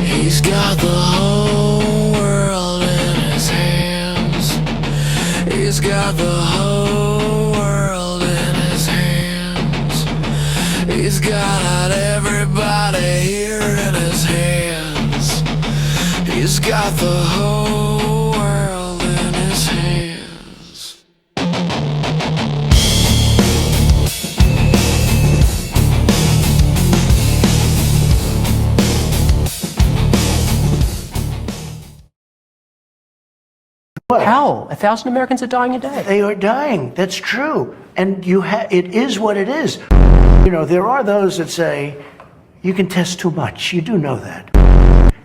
He's got the whole world in his hands. He's got the whole world in his hands. He's got everybody here in his hands. He's got the whole world in his hands. How? 1,000 Americans are dying a day. They are dying. That's true. And it is what it is. You know, there are those that say, you can test too much. You do know that.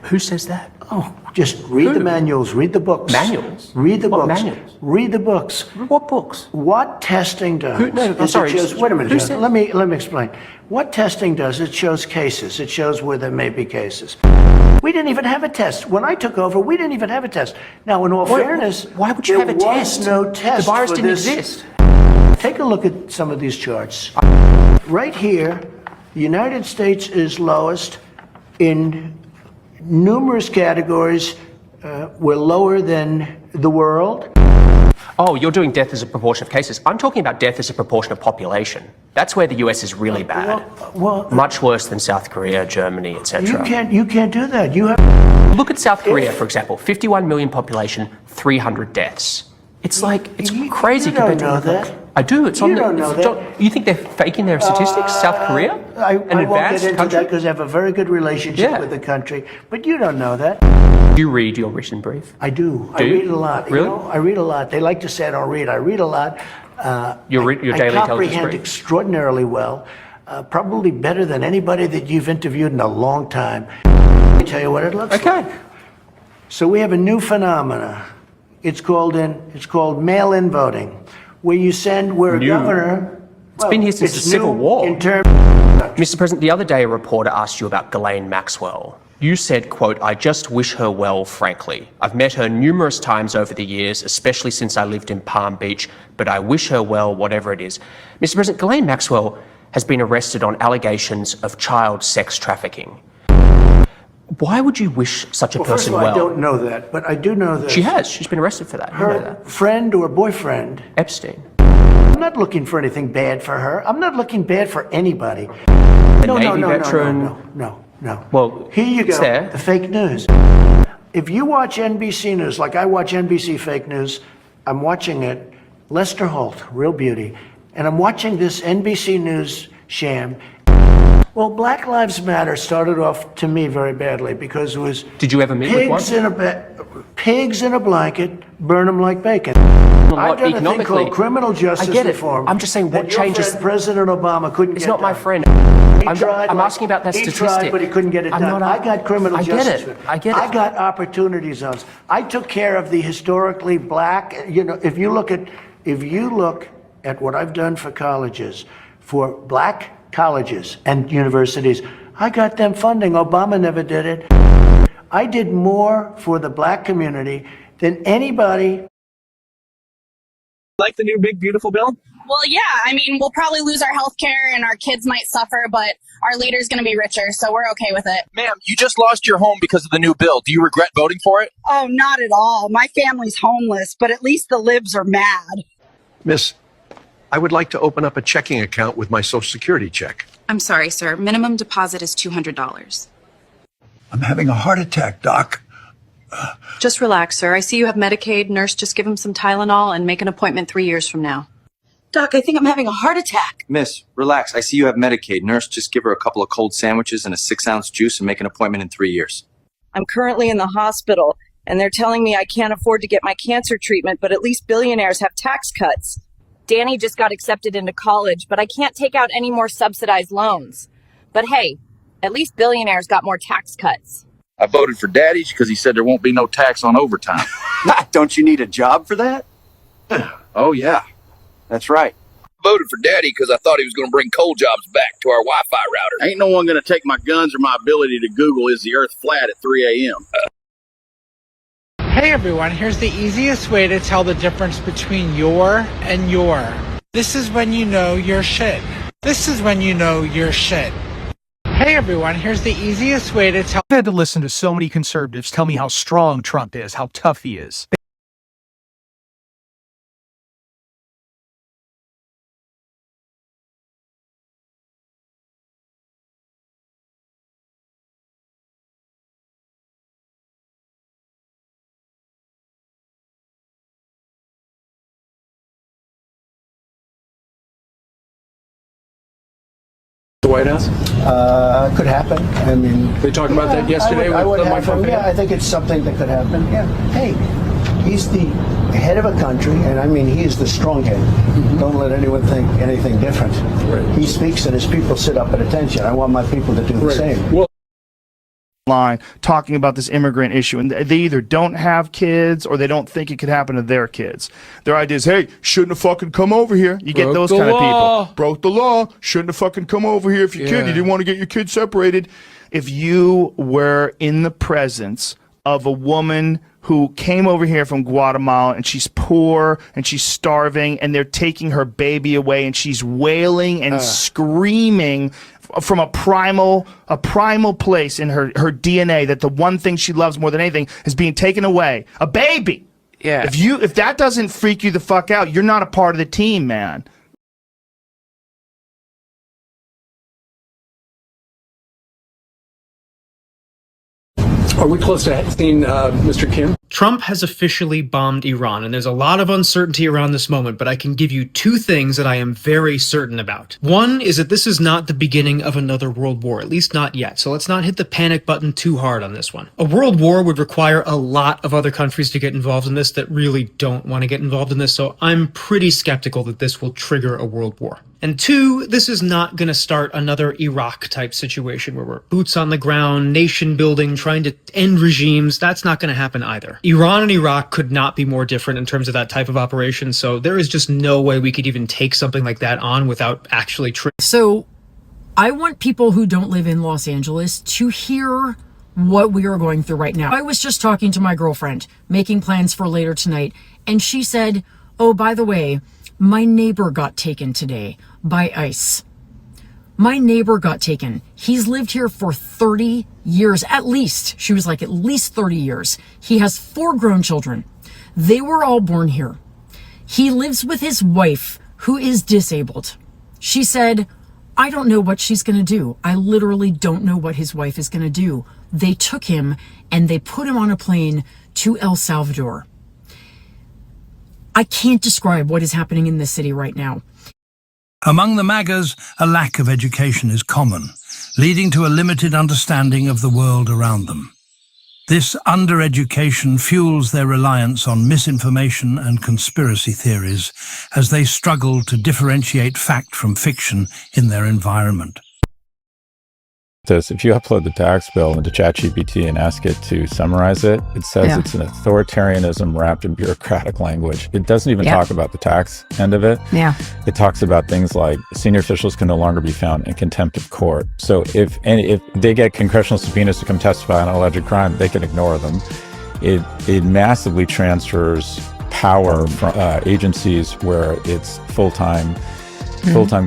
Who says that? Oh, just read the manuals, read the books. Manuals? Read the What books. manuals? Read the books. What books? What testing does I'm is sorry, it shows, wait a minute, who John, said- let me explain. What testing does, it shows cases. It shows where there may be cases. We didn't even have a test. When I took over, we didn't even have a test. Now, in all fairness, why would you have a test? There was no test. The virus for didn't this. exist. Take a look at some of these charts. Right here, the United States is lowest in numerous categories. We're lower than the world. Oh, you're doing death as a proportion of cases. I'm talking about death as a proportion of population. That's where the US is really bad. Well, Much worse than South Korea, Germany, etc. you can't do that. You have. Look at South Korea, for example. 51 million population, 300 deaths. It's like, it's crazy you don't compared to... know that. I do. It's You on the... don't know that. You think they're faking their statistics, South Korea? I An won't get advanced into country? that because I have a very good relationship Yeah. with the country. But you don't know that. Do you read your written brief? I do. I Do you? read a lot. Really? You know, I read a lot. They like to say I don't read. I read a lot. Your daily I intelligence comprehend brief? extraordinarily well. Probably better than anybody that you've interviewed in a long time. Let me tell you what it looks like. Okay. So we have a new phenomena. It's called mail-in voting, where you send where a New. governor. It's been here since the Civil War. In terms. Mr. President, the other day a reporter asked you about Ghislaine Maxwell. You said, quote, "I just wish her well, frankly. I've met her numerous times over the years, especially since I lived in Palm Beach, but I wish her well, whatever it is." Mr. President, Ghislaine Maxwell has been arrested on allegations of child sex trafficking. Why would you wish such a Well, first person of all, well? I don't know that, but I do know that. She has. She's been arrested for that. You know Her that. friend or boyfriend. Epstein. I'm not looking for anything bad for her. I'm not looking bad for anybody. No, Navy veteran. No. Well, Here you it's go. there. The fake news. If you watch NBC News, like I watch NBC fake news, I'm watching it. Lester Holt, real beauty. And I'm watching this NBC News sham. Well, Black Lives Matter started off to me very badly because it was Did you ever meet with one? Pigs in a blanket, burn them like bacon. Well, I've done a thing economically- called criminal justice I get it. reform. I'm just saying what that your changes- friend President Obama couldn't It's get not my done. friend. He tried, I'm like, asking about that he statistic. tried, but he couldn't get it I'm done. not- I got criminal I get justice. it. I get it. I got opportunity zones. I took care of the historically black. You know, if you look at what I've done for colleges, for black colleges and universities, I got them funding. Obama never did it. I did more for the black community than anybody. Like the new big beautiful bill? Well, yeah, I mean, we'll probably lose our health care and our kids might suffer, but our leader's going to be richer, so we're okay with it. Ma'am, you just lost your home because of the new bill. Do you regret voting for it? Oh, not at all. My family's homeless, but at least the libs are mad. Miss, I would like to open up a checking account with my Social Security check. I'm sorry, sir. Minimum deposit is $200. I'm having a heart attack, Doc. Just relax, sir. I see you have Medicaid. Nurse, just give him some Tylenol and make an appointment 3 years from now. Doc, I think I'm having a heart attack. Miss, relax. I see you have Medicaid. Nurse, just give her a couple of cold sandwiches and a 6-ounce juice and make an appointment in 3 years. I'm currently in the hospital, and they're telling me I can't afford to get my cancer treatment, but at least billionaires have tax cuts. Danny just got accepted into college, but I can't take out any more subsidized loans. But hey, at least billionaires got more tax cuts. I voted for Daddy's because he said there won't be no tax on overtime. Don't you need a job for that? Oh, yeah. That's right. voted for Daddy because I thought he was going to bring coal jobs back to our Wi-Fi router. Ain't no one going to take my guns or my ability to Google is the earth flat at 3 a.m. Hey everyone, here's the easiest way to tell the difference between your and your. This is when you know your shit. This is when you know your shit. Hey everyone, here's the easiest way to tell. I've had to listen to so many conservatives tell me how strong Trump is, how tough he is. The White House? Could happen. I mean, We talked about that yesterday with Mike Pompeo? Yeah, I think it's something that could happen. Yeah. Hey, he's the head of a country, and I mean, he is the strong head. Don't let anyone think anything different. Right. He speaks and his people sit up at attention. I want my people to do the same. Well, line talking about this immigrant issue, and they either don't have kids or they don't think it could happen to their kids. Their idea is, hey, shouldn't have fucking come over here. You get those kind of people. Broke the law. Shouldn't have fucking come over here if you could. You didn't want to get your kids separated. If you were in the presence of a woman who came over here from Guatemala and she's poor and she's starving and they're taking her baby away and she's wailing and screaming from a primal place in her DNA that the one thing she loves more than anything is being taken away. A baby. Yeah. If that doesn't freak you the fuck out, you're not a part of the team, man. are we close to seeing Mr. Kim? Trump has officially bombed Iran, and there's a lot of uncertainty around this moment, but I can give you two things that I am very certain about. One is that this is not the beginning of another world war, at least not yet, so let's not hit the panic button too hard on this one. A world war would require a lot of other countries to get involved in this that really don't want to get involved in this, so I'm pretty skeptical that this will trigger a world war. And two, this is not going to start another Iraq-type situation where we're boots on the ground, nation building, trying to end regimes. That's not going to happen either. Iran and Iraq could not be more different in terms of that type of operation, so there is just no way we could even take something like that on without actually So I want people who don't live in Los Angeles to hear what we are going through right now. I was just talking to my girlfriend, making plans for later tonight, and she said, oh, by the way, my neighbor got taken today by ICE. My neighbor got taken. He's lived here for 30 years, at least. She was like, at least 30 years. He has 4 grown children. They were all born here. He lives with his wife, who is disabled. She said, I don't know what she's going to do. I literally don't know what his wife is going to do. They took him and they put him on a plane to El Salvador. I can't describe what is happening in this city right now. Among the MAGAs, a lack of education is common, leading to a limited understanding of the world around them. This undereducation fuels their reliance on misinformation and conspiracy theories as they struggle to differentiate fact from fiction in their environment. If you upload the tax bill into ChatGPT and ask it to summarize it, it says it's an authoritarianism wrapped in bureaucratic language. It doesn't even talk about the tax end of it. Yeah. It talks about things like senior officials can no longer be found in contempt of court. So if they get congressional subpoenas to come testify on an alleged crime, they can ignore them. It massively transfers power from agencies where it's full-time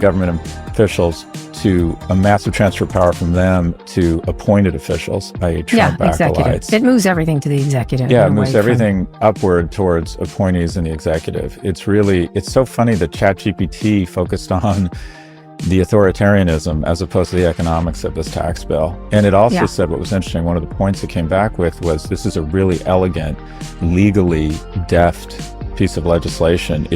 government officials to a massive transfer of power from them to appointed officials, i.e. Trump acolytes. It moves everything to the executive. Yeah, it moves everything upward towards appointees in the executive. It's so funny that ChatGPT focused on the authoritarianism as opposed to the economics of this tax bill. And it also said what was interesting, one of the points it came back with was this is a really elegant, legally deft piece of legislation.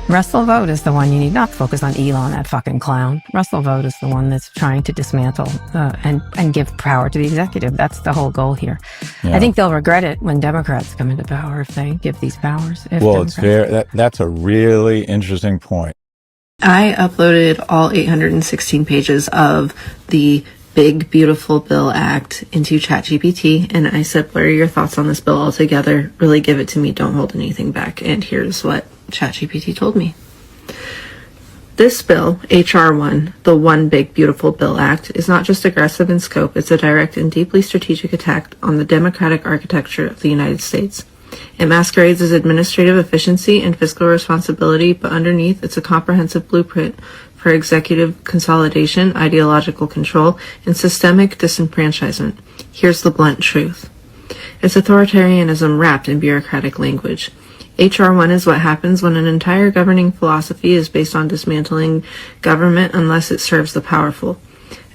Russell Vogt is the one you need, not focus on Elon, that fucking clown. Russell Vogt is the one that's trying to dismantle and give power to the executive. That's the whole goal here. Yeah. I think they'll regret it when Democrats come into power if they give these powers. That's a really interesting point. I uploaded all 816 pages of the Big Beautiful Bill Act into ChatGPT, and I said, what are your thoughts on this bill altogether? Really give it to me, don't hold anything back. And here's what ChatGPT told me. This bill, H.R. 1, the One Big Beautiful Bill Act, is not just aggressive in scope, it's a direct and deeply strategic attack on the democratic architecture of the United States. It masquerades as administrative efficiency and fiscal responsibility, but underneath it's a comprehensive blueprint for executive consolidation, ideological control, and systemic disenfranchisement. Here's the blunt truth. It's authoritarianism wrapped in bureaucratic language. H.R. 1 is what happens when an entire governing philosophy is based on dismantling government unless it serves the powerful.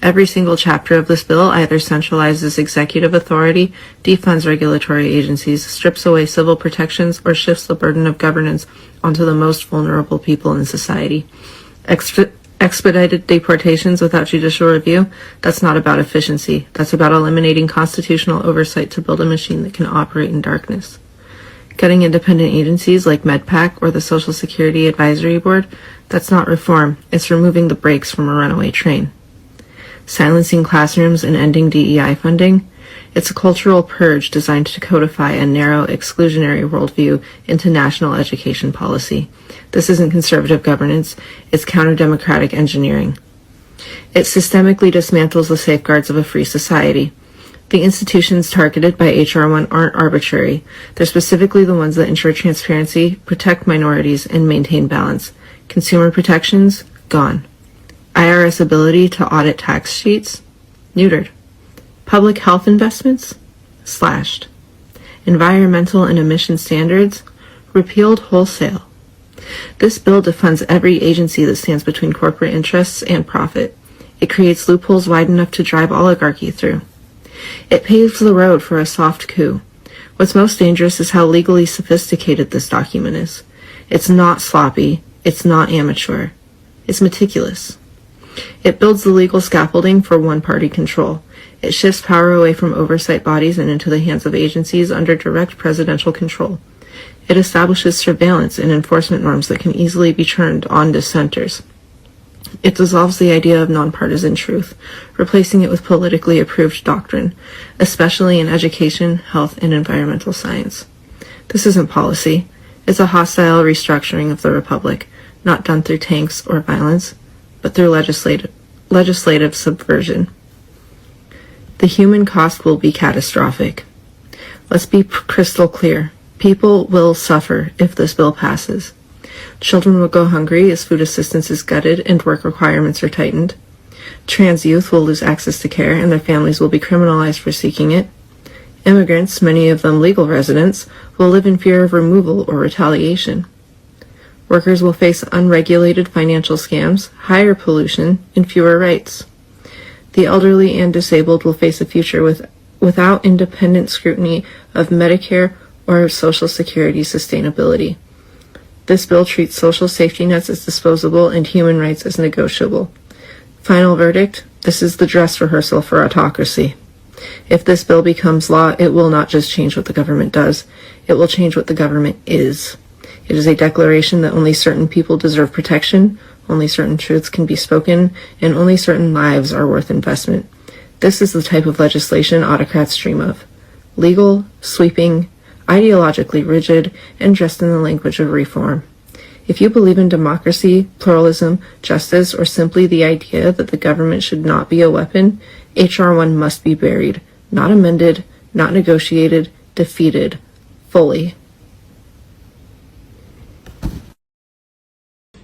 Every single chapter of this bill either centralizes executive authority, defunds regulatory agencies, strips away civil protections, or shifts the burden of governance onto the most vulnerable people in society. Expedited deportations without judicial review, that's not about efficiency. That's about eliminating constitutional oversight to build a machine that can operate in darkness. Cutting independent agencies like MedPAC or the Social Security Advisory Board, that's not reform. It's removing the brakes from a runaway train. Silencing classrooms and ending DEI funding, it's a cultural purge designed to codify a narrow, exclusionary worldview into national education policy. This isn't conservative governance, it's counter-democratic engineering. It systemically dismantles the safeguards of a free society. The institutions targeted by H.R. 1 aren't arbitrary. They're specifically the ones that ensure transparency, protect minorities, and maintain balance. Consumer protections? Gone. IRS ability to audit tax sheets? Neutered. Public health investments? Slashed. Environmental and emission standards? Repealed wholesale. This bill defunds every agency that stands between corporate interests and profit. It creates loopholes wide enough to drive oligarchy through. It paves the road for a soft coup. What's most dangerous is how legally sophisticated this document is. It's not sloppy. It's not amateur. It's meticulous. It builds the legal scaffolding for one-party control. It shifts power away from oversight bodies and into the hands of agencies under direct presidential control. It establishes surveillance and enforcement norms that can easily be turned on dissenters. It dissolves the idea of nonpartisan truth, replacing it with politically approved doctrine, especially in education, health, and environmental science. This isn't policy. It's a hostile restructuring of the republic, not done through tanks or violence, but through legislative subversion. The human cost will be catastrophic. Let's be crystal clear. People will suffer if this bill passes. Children will go hungry as food assistance is gutted and work requirements are tightened. Trans youth will lose access to care and their families will be criminalized for seeking it. Immigrants, many of them legal residents, will live in fear of removal or retaliation. Workers will face unregulated financial scams, higher pollution, and fewer rights. The elderly and disabled will face a future without independent scrutiny of Medicare or Social Security sustainability. This bill treats social safety nets as disposable and human rights as negotiable. Final verdict, this is the dress rehearsal for autocracy. If this bill becomes law, it will not just change what the government does, it will change what the government is. It is a declaration that only certain people deserve protection, only certain truths can be spoken, and only certain lives are worth investment. This is the type of legislation autocrats dream of. Legal, sweeping, ideologically rigid, and dressed in the language of reform. If you believe in democracy, pluralism, justice, or simply the idea that the government should not be a weapon, H.R. 1 must be buried, not amended, not negotiated, defeated, fully.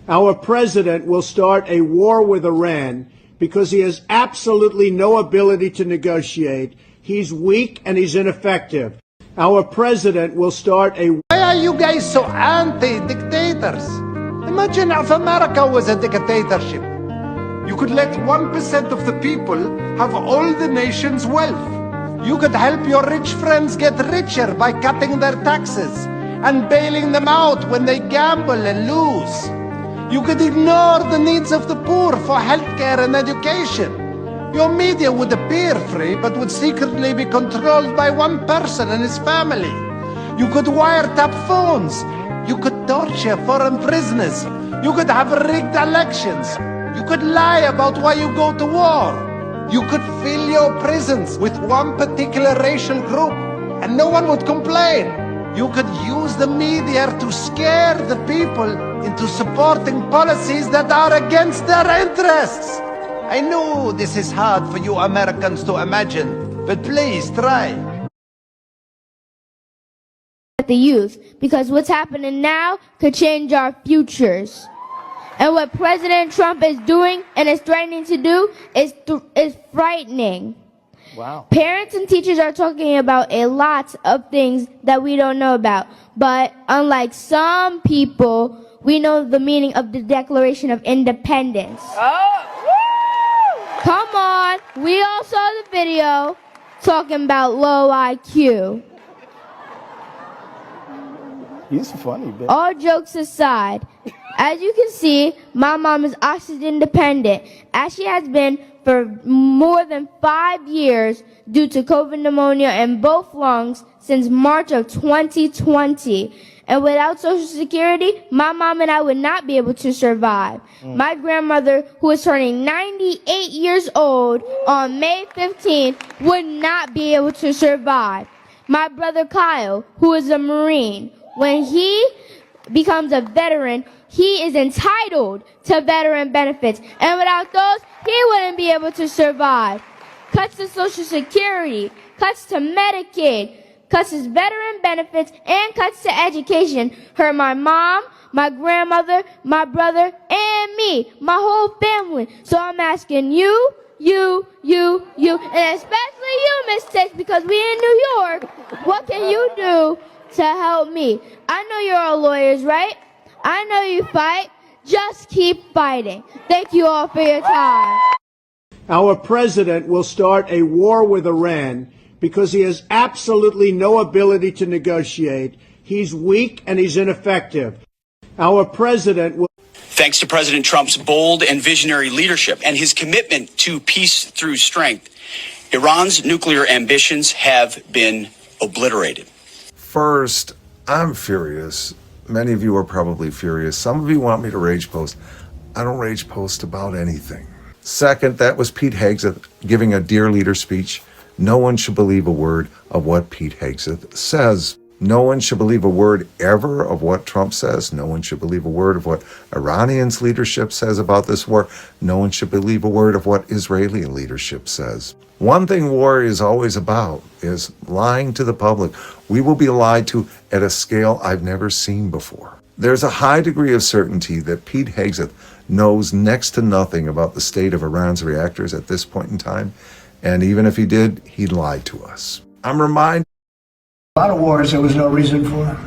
Our president will start a war with Iran because he has absolutely no ability to negotiate. He's weak and he's ineffective. Our president will start a... Why are you guys so anti-dictators? Imagine if America was a dictatorship. You could let 1% of the people have all the nation's wealth. You could help your rich friends get richer by cutting their taxes and bailing them out when they gamble and lose. You could ignore the needs of the poor for healthcare and education. Your media would appear free, but would secretly be controlled by one person and his family. You could wiretap phones. You could torture foreign prisoners. You could have rigged elections. You could lie about why you go to war. You could fill your prisons with one particular racial group, and no one would complain. You could use the media to scare the people into supporting policies that are against their interests. I know this is hard for you Americans to imagine, but please try. The youth, because what's happening now could change our futures. And what President Trump is doing and is threatening to do is frightening. Wow. Parents and teachers are talking about a lot of things that we don't know about. But unlike some people, we know the meaning of the Declaration of Independence. Come on, we all saw the video talking about low IQ. He's funny, bitch. All jokes aside, as you can see, my mom is oxygen dependent, as she has been for more than 5 years due to COVID pneumonia in both lungs since March of 2020. And without Social Security, my mom and I would not be able to survive. My grandmother, who is turning 98 years old on May 15th, would not be able to survive. My brother Kyle, who is a Marine, when he becomes a veteran, he is entitled to veteran benefits. And without those, he wouldn't be able to survive. Cuts to Social Security, cuts to Medicaid, cuts to veteran benefits, and cuts to education hurt my mom, my grandmother, my brother, and me, my whole family. So I'm asking you, and especially you, Miss Tix, because we in New York, what can you do to help me? I know you're all lawyers, right? I know you fight. Just keep fighting. Thank you all for your time. Our president will start a war with Iran because he has absolutely no ability to negotiate. He's weak and he's ineffective. Our president will... Thanks to President Trump's bold and visionary leadership and his commitment to peace through strength, Iran's nuclear ambitions have been obliterated. First, I'm furious. Many of you are probably furious. Some of you want me to rage post. I don't rage post about anything. Second, that was Pete Hegseth giving a Dear Leader speech. No one should believe a word of what Pete Hegseth says. No one should believe a word ever of what Trump says. No one should believe a word of what Iranian's leadership says about this war. No one should believe a word of what Israeli leadership says. One thing war is always about is lying to the public. We will be lied to at a scale I've never seen before. There's a high degree of certainty that Pete Hegseth knows next to nothing about the state of Iran's reactors at this point in time. And even if he did, he'd lie to us. I'm reminded. A lot of wars there was no reason for.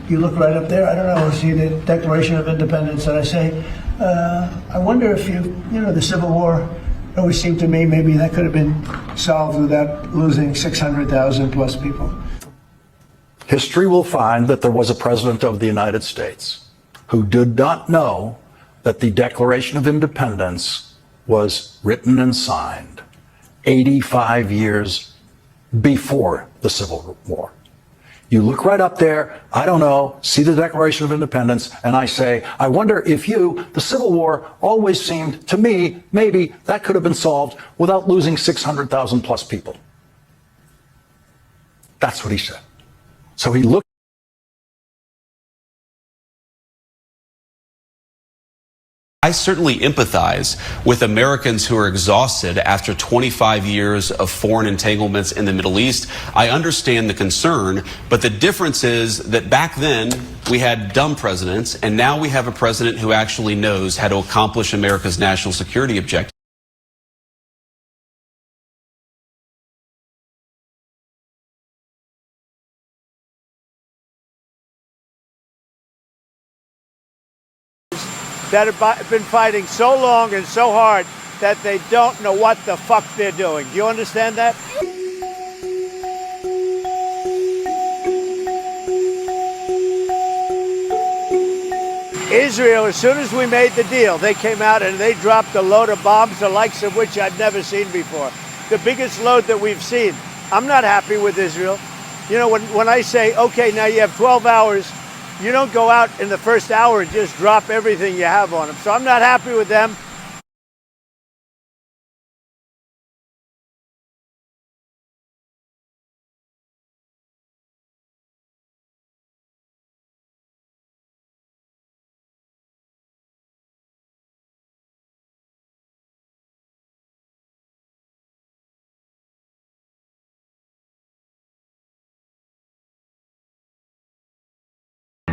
You look right up there, I don't know, see the Declaration of Independence, and I say, I wonder if the Civil War always seemed to me maybe that could have been solved without losing 600,000 plus people. History will find that there was a president of the United States who did not know that the Declaration of Independence was written and signed 85 years before the Civil War. You look right up there, I don't know, see the Declaration of Independence, and I say, I wonder if the Civil War always seemed to me, maybe that could have been solved without losing 600,000 plus people. That's what he said. So he looked. I certainly empathize with Americans who are exhausted after 25 years of foreign entanglements in the Middle East. I understand the concern, but the difference is that back then we had dumb presidents, and now we have a president who actually knows how to accomplish America's national security objectives. that have been fighting so long and so hard that they don't know what the fuck they're doing. Do you understand that? Israel, as soon as we made the deal, they came out and they dropped a load of bombs, the likes of which I'd never seen before. The biggest load that we've seen. I'm not happy with Israel. You know, when I say, okay, now you have 12 hours, you don't go out in the first hour and just drop everything you have on them. So I'm not happy with them.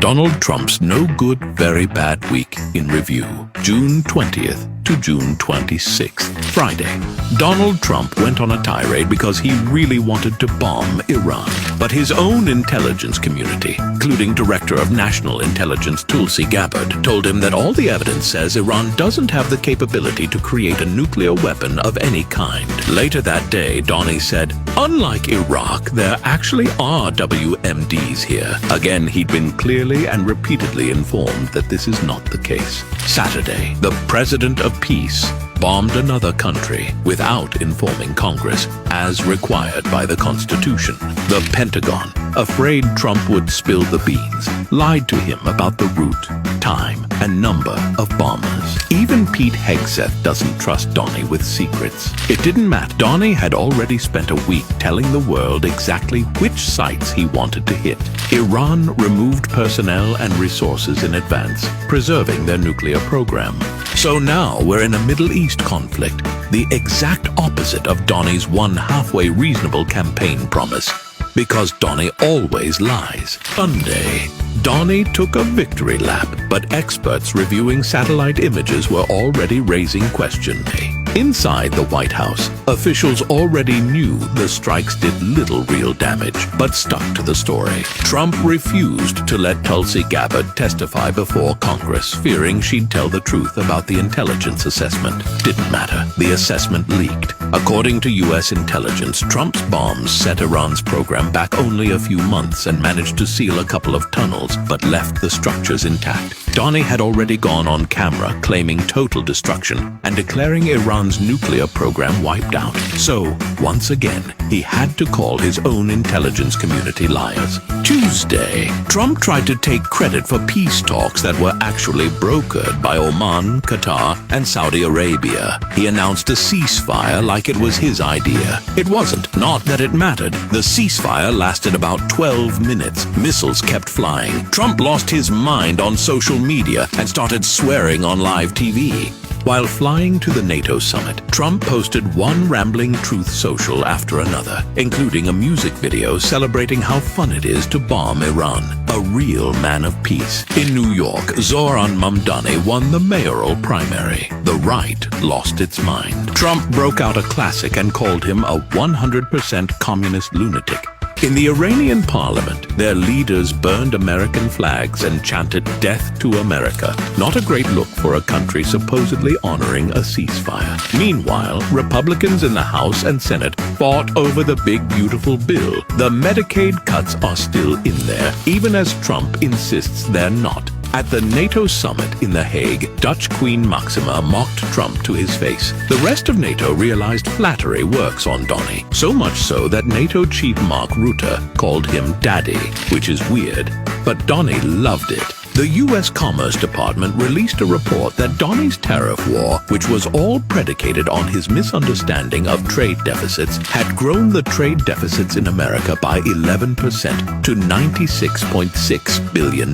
Donald Trump's no good, very bad week in review. June 20th to June 26th, Friday. Donald Trump went on a tirade because he really wanted to bomb Iran. But his own intelligence community, including Director of National Intelligence Tulsi Gabbard, told him that all the evidence says Iran doesn't have the capability to create a nuclear weapon of any kind. Later that day, Donnie said, unlike Iraq, there actually are WMDs here. Again, he'd been clearly and repeatedly informed that this is not the case. Saturday, the President of Peace bombed another country without informing Congress, as required by the Constitution. The Pentagon, afraid Trump would spill the beans, lied to him about the route, time, and number of bombers. Even Pete Hegseth doesn't trust Donnie with secrets. It didn't matter. Donnie had already spent a week telling the world exactly which sites he wanted to hit. Iran removed personnel and resources in advance, preserving their nuclear program. So now we're in a Middle East conflict, the exact opposite of Donnie's one halfway reasonable campaign promise, because Donnie always lies. Sunday, Donnie took a victory lap, but experts reviewing satellite images were already raising questions. Inside the White House, officials already knew the strikes did little real damage, but stuck to the story. Trump refused to let Tulsi Gabbard testify before Congress, fearing she'd tell the truth about the intelligence assessment. Didn't matter. The assessment leaked. According to U.S. intelligence, Trump's bombs set Iran's program back only a few months and managed to seal a couple of tunnels, but left the structures intact. Donnie had already gone on camera claiming total destruction and declaring Iran's nuclear program wiped out. So, once again, he had to call his own intelligence community liars. Tuesday, Trump tried to take credit for peace talks that were actually brokered by Oman, Qatar, and Saudi Arabia. He announced a ceasefire like it was his idea. It wasn't. Not that it mattered. The ceasefire lasted about 12 minutes. Missiles kept flying. Trump lost his mind on social media and started swearing on live TV. While flying to the NATO summit, Trump posted one rambling truth social after another, including a music video celebrating how fun it is to bomb Iran. A real man of peace. In New York, Zohran Mamdani won the mayoral primary. The right lost its mind. Trump broke out a classic and called him a 100% communist lunatic. In the Iranian parliament, their leaders burned American flags and chanted "Death to America." Not a great look for a country supposedly honoring a ceasefire. Meanwhile, Republicans in the House and Senate fought over the big beautiful bill. The Medicaid cuts are still in there, even as Trump insists they're not. At the NATO summit in The Hague, Dutch Queen Maxima mocked Trump to his face. The rest of NATO realized flattery works on Donnie, so much so that NATO chief Mark Rutte called him Daddy, which is weird, but Donnie loved it. The U.S. Commerce Department released a report that Donnie's tariff war, which was all predicated on his misunderstanding of trade deficits, had grown the trade deficits in America by 11% to $96.6 billion.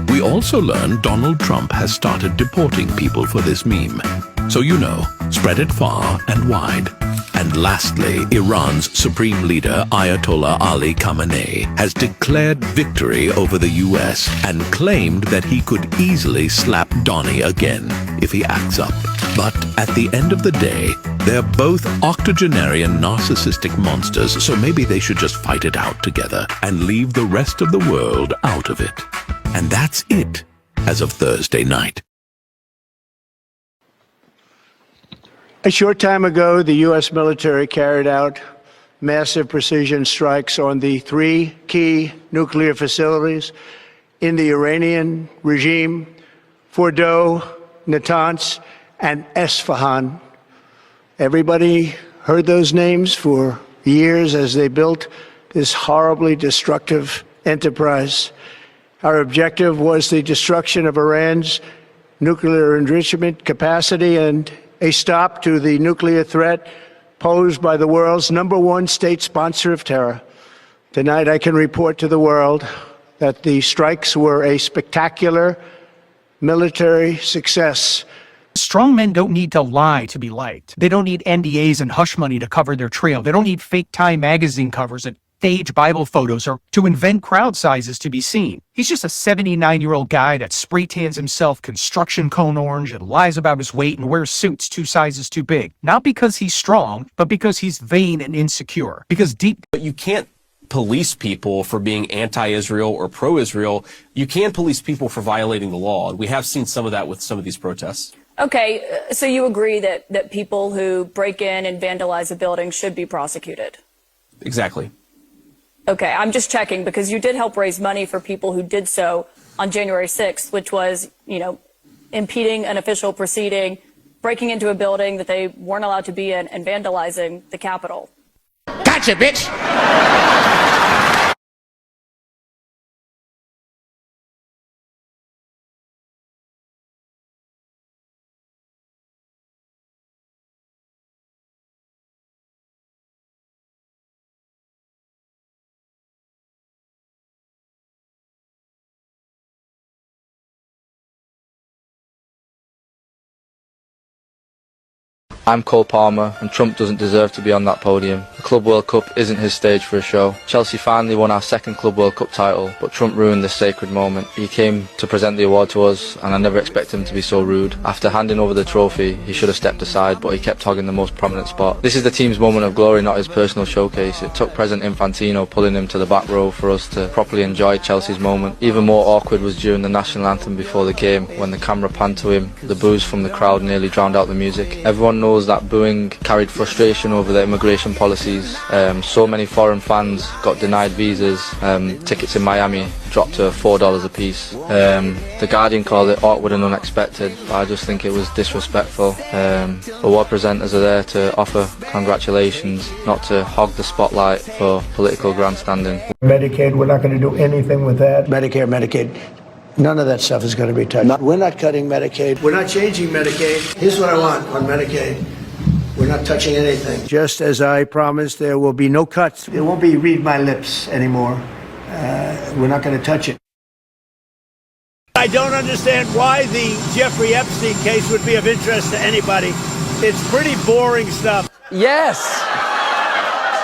We also learned Donald Trump has started deporting people for this meme. So you know, spread it far and wide. And lastly, Iran's supreme leader, Ayatollah Ali Khamenei, has declared victory over the U.S. and claimed that he could easily slap Donnie again if he acts up. But at the end of the day, they're both octogenarian narcissistic monsters, so maybe they should just fight it out together and leave the rest of the world out of it. And that's it as of Thursday night. A short time ago, the U.S. military carried out massive precision strikes on the 3 key nuclear facilities in the Iranian regime: Fordow, Natanz, and Esfahan. Everybody heard those names for years as they built this horribly destructive enterprise. Our objective was the destruction of Iran's nuclear enrichment capacity and a stop to the nuclear threat posed by the world's #1 state sponsor of terror. Tonight, I can report to the world that the strikes were a spectacular military success. Strong men don't need to lie to be liked. They don't need NDAs and hush money to cover their trail. They don't need fake Time magazine covers and stage Bible photos or to invent crowd sizes to be seen. He's just a 79-year-old guy that spray tans himself construction cone orange and lies about his weight and wears suits 2 sizes too big. Not because he's strong, but because he's vain and insecure. Because But you can't police people for being anti-Israel or pro-Israel. You can police people for violating the law. We have seen some of that with some of these protests. Okay, so you agree that people who break in and vandalize a building should be prosecuted? Exactly. Okay, I'm just checking because you did help raise money for people who did so on January 6th, which was, impeding an official proceeding, breaking into a building that they weren't allowed to be in, and vandalizing the Capitol. Gotcha, bitch! I'm Cole Palmer, and Trump doesn't deserve to be on that podium. The Club World Cup isn't his stage for a show. Chelsea finally won our 2nd Club World Cup title, but Trump ruined this sacred moment. He came to present the award to us, and I never expected him to be so rude. After handing over the trophy, he should have stepped aside, but he kept hogging the most prominent spot. This is the team's moment of glory, not his personal showcase. It took President Infantino pulling him to the back row for us to properly enjoy Chelsea's moment. Even more awkward was during the national anthem before the game, when the camera panned to him. The boos from the crowd nearly drowned out the music. Everyone knows that booing carried frustration over the immigration policies. So many foreign fans got denied visas. Tickets in Miami dropped to $4 a piece. The Guardian called it awkward and unexpected, but I just think it was disrespectful. Award presenters are there to offer congratulations, not to hog the spotlight for political grandstanding. Medicaid, we're not going to do anything with that. Medicare, Medicaid. None of that stuff is going to be touched. We're not cutting Medicaid. We're not changing Medicaid. Here's what I want on Medicaid. We're not touching anything. Just as I promised, there will be no cuts. There won't be read my lips anymore. We're not going to touch it. I don't understand why the Jeffrey Epstein case would be of interest to anybody. It's pretty boring stuff. Yes.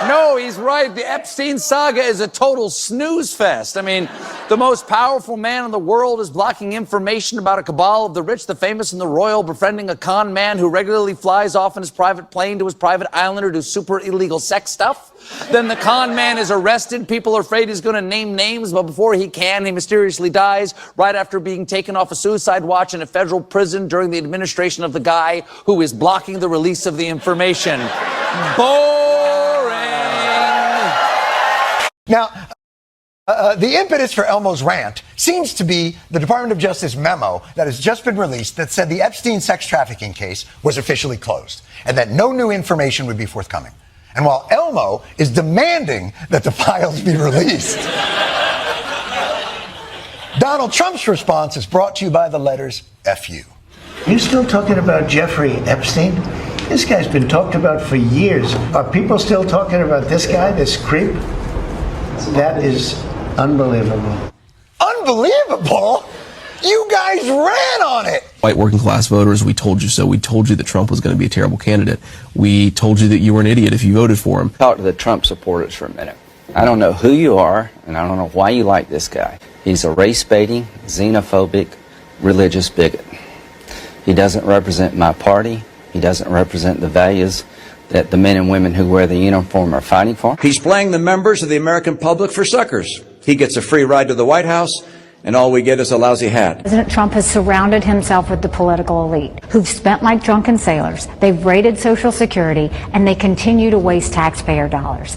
No, he's right. The Epstein saga is a total snooze fest. I mean, the most powerful man in the world is blocking information about a cabal of the rich, the famous, and the royal, befriending a con man who regularly flies off in his private plane to his private island or do super illegal sex stuff. Then the con man is arrested. People are afraid he's going to name names, but before he can, he mysteriously dies right after being taken off a suicide watch in a federal prison during the administration of the guy who is blocking the release of the information. Now, the impetus for Elmo's rant seems to be the Department of Justice memo that has just been released that said the Epstein sex trafficking case was officially closed and that no new information would be forthcoming. And while Elmo is demanding that the files be released, Donald Trump's response is brought to you by the letters FU. You still talking about Jeffrey Epstein? This guy's been talked about for years. Are people still talking about this guy, this creep? That is unbelievable. Unbelievable? You guys ran on it. White working class voters, we told you so. We told you that Trump was going to be a terrible candidate. We told you that you were an idiot if you voted for him. Talk to the Trump supporters for a minute. I don't know who you are, and I don't know why you like this guy. He's a race-baiting, xenophobic, religious bigot. He doesn't represent my party. He doesn't represent the values that the men and women who wear the uniform are fighting for. He's playing the members of the American public for suckers. He gets a free ride to the White House, and all we get is a lousy hat. President Trump has surrounded himself with the political elite who've spent like drunken sailors. They've raided Social Security, and they continue to waste taxpayer dollars.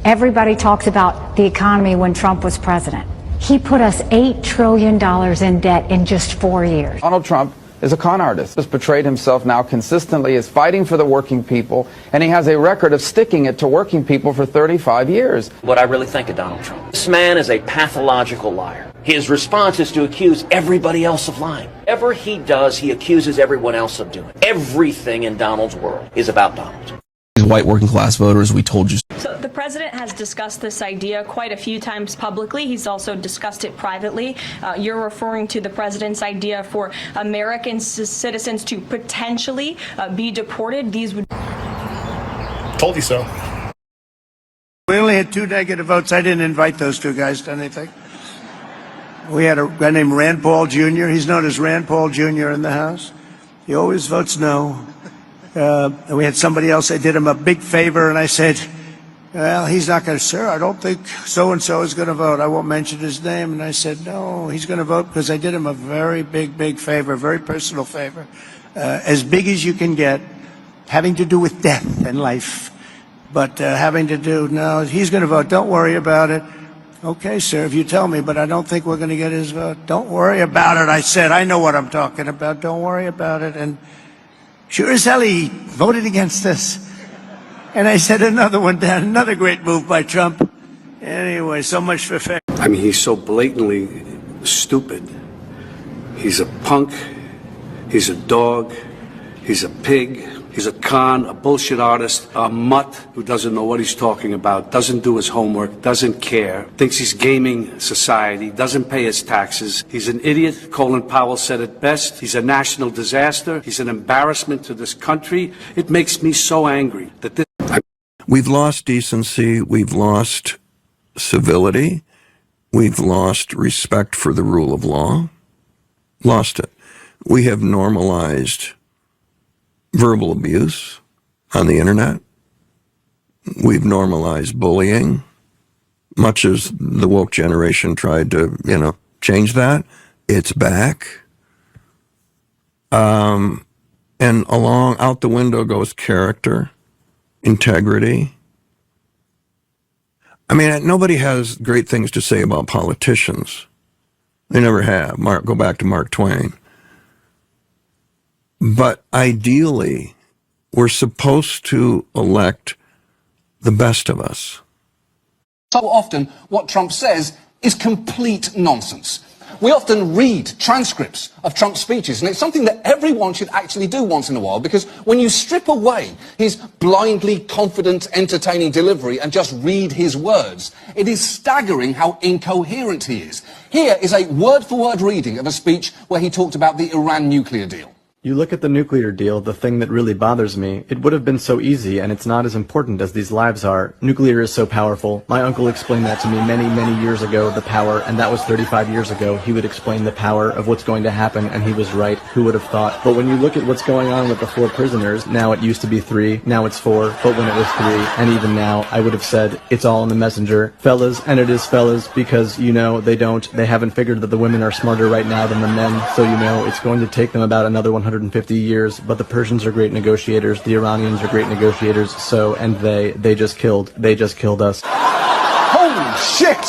Everybody talks about the economy when Trump was president. He put us $8 trillion in debt in just 4 years. Donald Trump is a con artist. He's portrayed himself now consistently as fighting for the working people, and he has a record of sticking it to working people for 35 years. What I really think of Donald Trump. This man is a pathological liar. His response is to accuse everybody else of lying. Whatever he does, he accuses everyone else of doing. Everything in Donald's world is about Donald. White working class voters, we told you. So the president has discussed this idea quite a few times publicly. He's also discussed it privately. You're referring to the president's idea for American citizens to potentially be deported. These would. Told you so. We only had 2 negative votes. I didn't invite those 2 guys to anything. We had a guy named Rand Paul Jr. He's known as Rand Paul Jr. in the House. He always votes no. And we had somebody else. I did him a big favor, and I said, well, he's not going to, sir, I don't think so-and-so is going to vote. I won't mention his name. And I said, no, he's going to vote because I did him a very big favor, very personal favor, as big as you can get, having to do with death and life. But having to do, no, he's going to vote. Don't worry about it. Okay, sir, if you tell me, but I don't think we're going to get his vote. Don't worry about it, I said. I know what I'm talking about. Don't worry about it. And sure as hell, he voted against us. And I said another one down, another great move by Trump. Anyway, so much for fair. I mean, he's so blatantly stupid. He's a punk. He's a dog. He's a pig. He's a con, a bullshit artist, a mutt who doesn't know what he's talking about, doesn't do his homework, doesn't care, thinks he's gaming society, doesn't pay his taxes. He's an idiot. Colin Powell said it best. He's a national disaster. He's an embarrassment to this country. It makes me so angry that this... We've lost decency. We've lost civility. We've lost respect for the rule of law. Lost it. We have normalized verbal abuse on the internet. We've normalized bullying, much as the woke generation tried to, change that. It's back. And out the window goes character, integrity. I mean, nobody has great things to say about politicians. They never have. Go back to Mark Twain. But ideally, we're supposed to elect the best of us. So often, what Trump says is complete nonsense. We often read transcripts of Trump's speeches, and it's something that everyone should actually do once in a while, because when you strip away his blindly confident, entertaining delivery and just read his words, it is staggering how incoherent he is. Here is a word-for-word reading of a speech where he talked about the Iran nuclear deal. You look at the nuclear deal, the thing that really bothers me. It would have been so easy, and it's not as important as these lives are. Nuclear is so powerful. My uncle explained that to me many, many years ago, the power, and that was 35 years ago. He would explain the power of what's going to happen, and he was right. Who would have thought? But when you look at what's going on with the 4 prisoners, now it used to be 3, now it's 4, but when it was 3, and even now, I would have said, it's all in the messenger. Fellas, and it is fellas, because, they haven't figured that the women are smarter right now than the men, so it's going to take them about another 150 years, but the Persians are great negotiators, the Iranians are great negotiators, and they just killed us. Holy shit!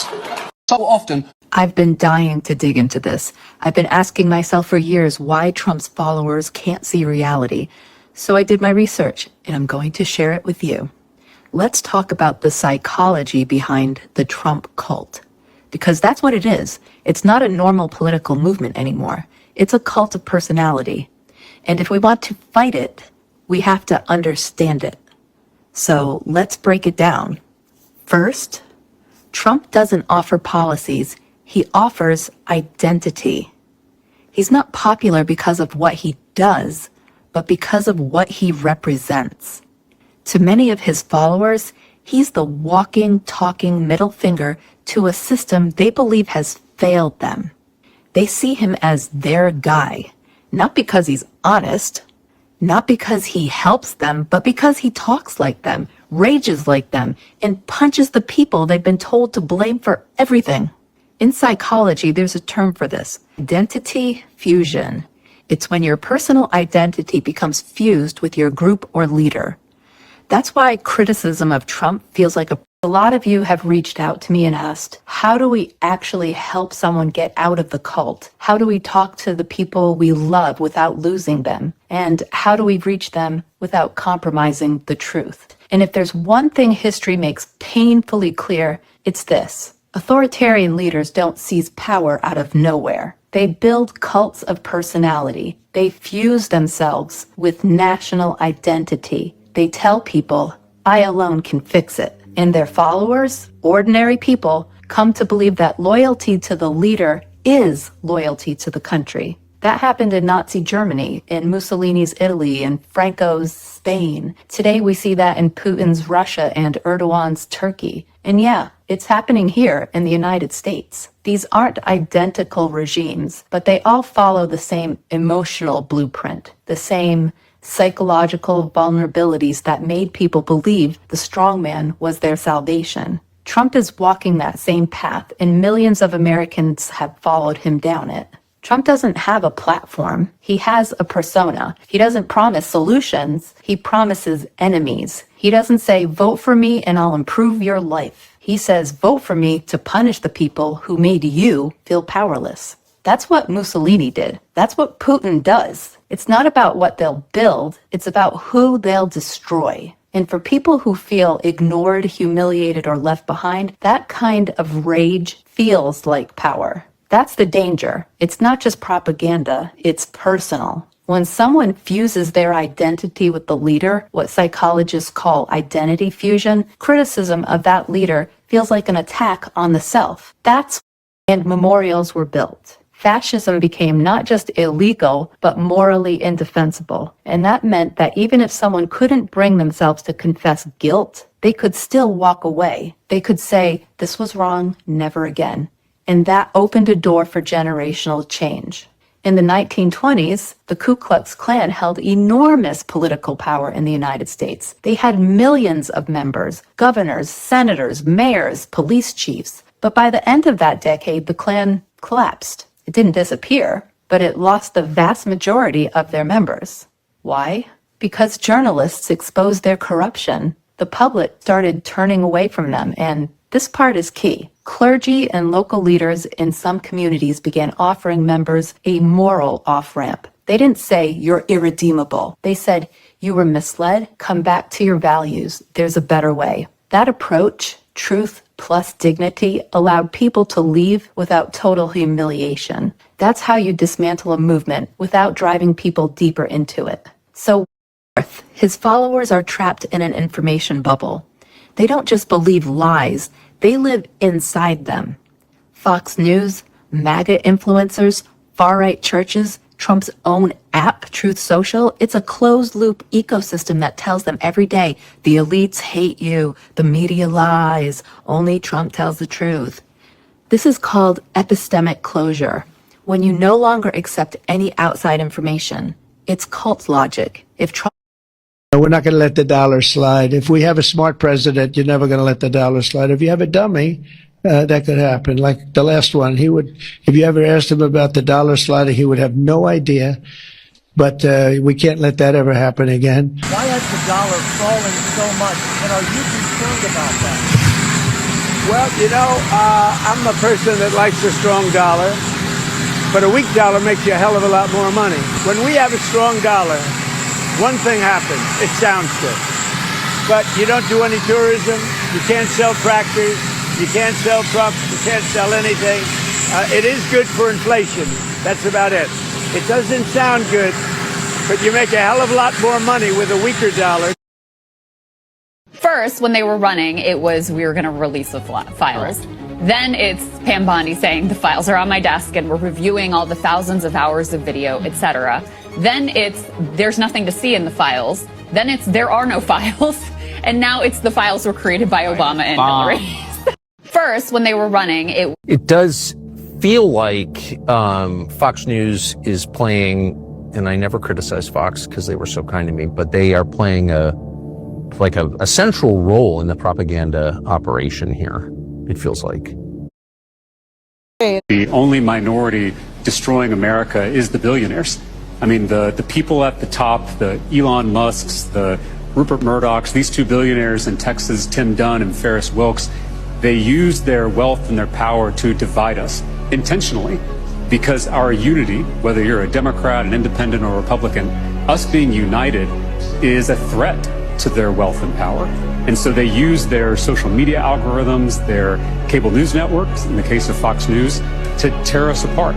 So often, I've been dying to dig into this. I've been asking myself for years why Trump's followers can't see reality. So I did my research, and I'm going to share it with you. Let's talk about the psychology behind the Trump cult, because that's what it is. It's not a normal political movement anymore. It's a cult of personality. And if we want to fight it, we have to understand it. So let's break it down. First, Trump doesn't offer policies. He offers identity. He's not popular because of what he does, but because of what he represents. To many of his followers, he's the walking, talking middle finger to a system they believe has failed them. They see him as their guy. Not because he's honest, not because he helps them, but because he talks like them, rages like them, and punches the people they've been told to blame for everything. In psychology, there's a term for this: identity fusion. It's when your personal identity becomes fused with your group or leader. That's why criticism of Trump feels like a lot of you have reached out to me and asked, how do we actually help someone get out of the cult? How do we talk to the people we love without losing them? And how do we reach them without compromising the truth? And if there's one thing history makes painfully clear, it's this: authoritarian leaders don't seize power out of nowhere. They build cults of personality. They fuse themselves with national identity. They tell people, I alone can fix it. And their followers, ordinary people, come to believe that loyalty to the leader is loyalty to the country. That happened in Nazi Germany, in Mussolini's Italy, in Franco's Spain. Today we see that in Putin's Russia and Erdogan's Turkey. And yeah, it's happening here in the United States. These aren't identical regimes, but they all follow the same emotional blueprint, the same psychological vulnerabilities that made people believe the strongman was their salvation. Trump is walking that same path, and millions of Americans have followed him down it. Trump doesn't have a platform. He has a persona. He doesn't promise solutions. He promises enemies. He doesn't say, vote for me and I'll improve your life. He says, vote for me to punish the people who made you feel powerless. That's what Mussolini did. That's what Putin does. It's not about what they'll build. It's about who they'll destroy. And for people who feel ignored, humiliated, or left behind, that kind of rage feels like power. That's the danger. It's not just propaganda, it's personal. When someone fuses their identity with the leader, what psychologists call identity fusion, criticism of that leader feels like an attack on the self. That's when memorials were built. Fascism became not just illegal, but morally indefensible. And that meant that even if someone couldn't bring themselves to confess guilt, they could still walk away. They could say, this was wrong, never again. And that opened a door for generational change. In the 1920s, the Ku Klux Klan held enormous political power in the United States. They had millions of members, governors, senators, mayors, police chiefs. But by the end of that decade, the Klan collapsed. It didn't disappear, but it lost the vast majority of their members. Why? Because journalists exposed their corruption. The public started turning away from them, and this part is key. Clergy and local leaders in some communities began offering members a moral off-ramp. They didn't say, you're irredeemable. They said, you were misled, come back to your values. There's a better way. That approach, truth plus dignity, allowed people to leave without total humiliation. That's how you dismantle a movement without driving people deeper into it. So, his followers are trapped in an information bubble. They don't just believe lies, they live inside them. Fox News, MAGA influencers, far-right churches, Trump's own app, Truth Social, it's a closed-loop ecosystem that tells them every day, the elites hate you, the media lies, only Trump tells the truth. This is called epistemic closure, when you no longer accept any outside information. It's cult logic. If Trump We're not going to let the dollar slide. If we have a smart president, you're never going to let the dollar slide. If you have a dummy, that could happen. Like the last one, he would, if you ever asked him about the dollar sliding, he would have no idea. But we can't let that ever happen again. Why has the dollar fallen so much, and are you concerned about that? Well, I'm a person that likes a strong dollar, but a weak dollar makes you a hell of a lot more money. When we have a strong dollar, one thing happens, it sounds good. But you don't do any tourism, you can't sell tractors, you can't sell trucks, you can't sell anything. It is good for inflation, that's about it. It doesn't sound good, but you make a hell of a lot more money with a weaker dollar. First, when they were running, it was we were going to release the files. Correct. Then it's Pam Bondi saying the files are on my desk and we're reviewing all the thousands of hours of video, etc. Then it's there's nothing to see in the files. Then it's there are no files. And now it's the files were created by Obama and Hillary. First, when they were running, it does feel like Fox News is playing, and I never criticize Fox because they were so kind to me, but they are playing a central role in the propaganda operation here, it feels like. The only minority destroying America is the billionaires. I mean, the people at the top, the Elon Musks, the Rupert Murdochs, these two billionaires in Texas, Tim Dunn and Ferris Wilks, they use their wealth and their power to divide us intentionally, because our unity, whether you're a Democrat, an independent, or Republican, us being united is a threat to their wealth and power. And so they use their social media algorithms, their cable news networks, in the case of Fox News, to tear us apart.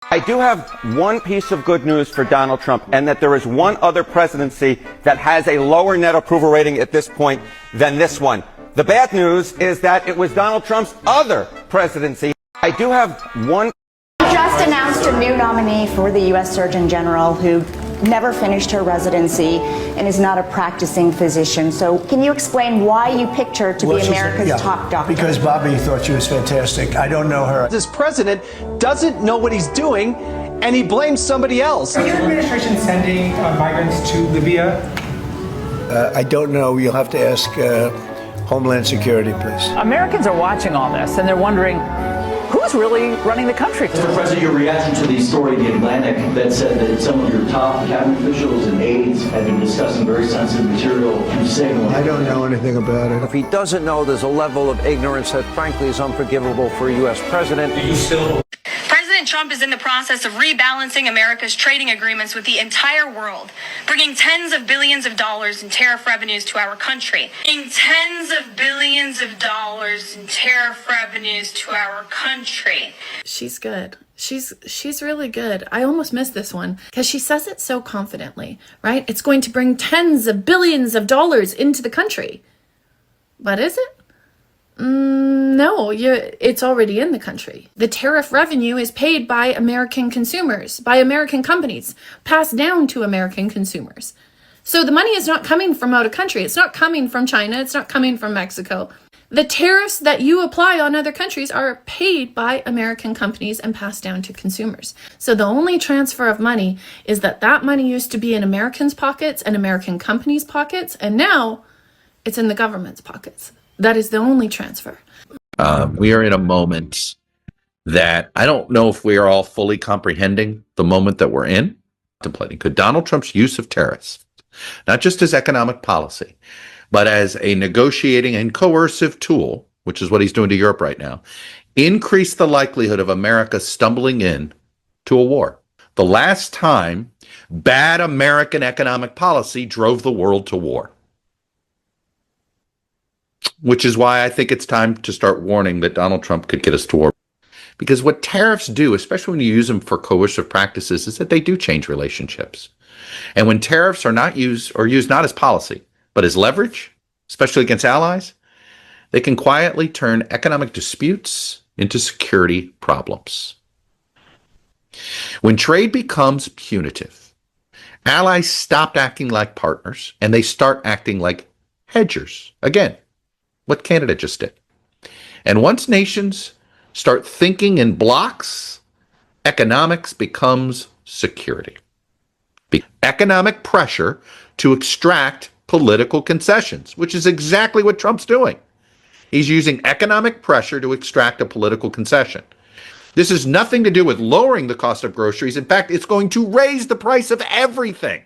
I do have one piece of good news for Donald Trump, and that there is one other presidency that has a lower net approval rating at this point than this one. The bad news is that it was Donald Trump's other presidency. I do have one. Just announced a new nominee for the U.S. Surgeon General who never finished her residency and is not a practicing physician. So can you explain why you picked her to be America's top doctor? Because Bobby thought she was fantastic. I don't know her. This president doesn't know what he's doing, and he blames somebody else. Is your administration sending migrants to Libya? I don't know. You'll have to ask Homeland Security, please. Americans are watching all this, and they're wondering, who's really running the country? Mr. President, your reaction to the story in The Atlantic that said that some of your top cabinet officials and aides have been discussing very sensitive material through Signal. I don't know anything about it. If he doesn't know, there's a level of ignorance that frankly is unforgivable for a U.S. president. Do you still... President Trump is in the process of rebalancing America's trading agreements with the entire world, bringing tens of billions of dollars in tariff revenues to our country. Bringing tens of billions of dollars in tariff revenues to our country. She's good. She's really good. I almost missed this one because she says it so confidently, right? It's going to bring tens of billions of dollars into the country. But is it? No, it's already in the country. The tariff revenue is paid by American consumers, by American companies, passed down to American consumers. So the money is not coming from out of country. It's not coming from China. It's not coming from Mexico. The tariffs that you apply on other countries are paid by American companies and passed down to consumers. So the only transfer of money is that money used to be in Americans' pockets and American companies' pockets, and now it's in the government's pockets. That is the only transfer. We are in a moment that I don't know if we are all fully comprehending the moment that we're in. Contemplating, could Donald Trump's use of tariffs, not just as economic policy, but as a negotiating and coercive tool, which is what he's doing to Europe right now, increase the likelihood of America stumbling in to a war? The last time bad American economic policy drove the world to war. Which is why I think it's time to start warning that Donald Trump could get us to war. Because what tariffs do, especially when you use them for coercive practices, is that they do change relationships. And when tariffs are not used, or used not as policy, but as leverage, especially against allies, they can quietly turn economic disputes into security problems. When trade becomes punitive, allies stop acting like partners, and they start acting like hedgers. Again, what Canada just did. And once nations start thinking in blocks, economics becomes security. Economic pressure to extract political concessions, which is exactly what Trump's doing. He's using economic pressure to extract a political concession. This has nothing to do with lowering the cost of groceries. In fact, it's going to raise the price of everything.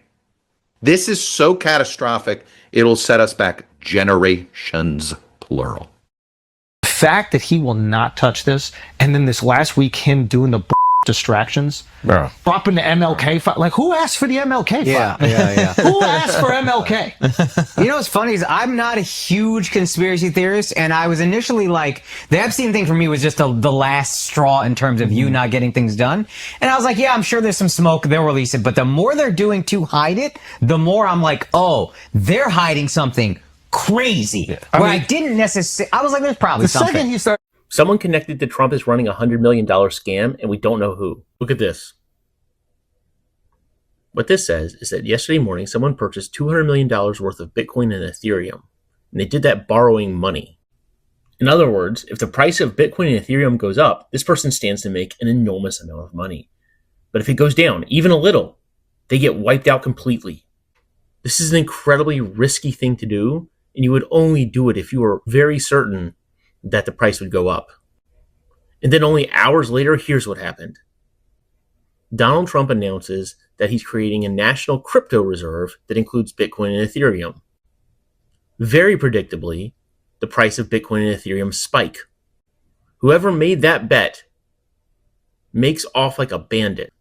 This is so catastrophic, it'll set us back generations. Plural. The fact that he will not touch this, and then this last week, him doing the distractions, dropping the MLK like who asked for the MLK Yeah. Who asked for MLK? You know what's funny is I'm not a huge conspiracy theorist, and I was initially like, the Epstein thing for me was just the last straw in terms of you not getting things done. And I was like, yeah, I'm sure there's some smoke, they'll release it. But the more they're doing to hide it, the more I'm like, oh, they're hiding something crazy. Yeah. I didn't necessarily, I was like, there's probably something. Someone connected to Trump is running a $100 million scam, and we don't know who. Look at this. What this says is that yesterday morning, someone purchased $200 million worth of Bitcoin and Ethereum, and they did that borrowing money. In other words, if the price of Bitcoin and Ethereum goes up, this person stands to make an enormous amount of money. But if it goes down, even a little, they get wiped out completely. This is an incredibly risky thing to do, and you would only do it if you were very certain that the price would go up. And then only hours later, here's what happened. Donald Trump announces that he's creating a national crypto reserve that includes Bitcoin and Ethereum. Very predictably, the price of Bitcoin and Ethereum spike. Whoever made that bet makes off like a bandit.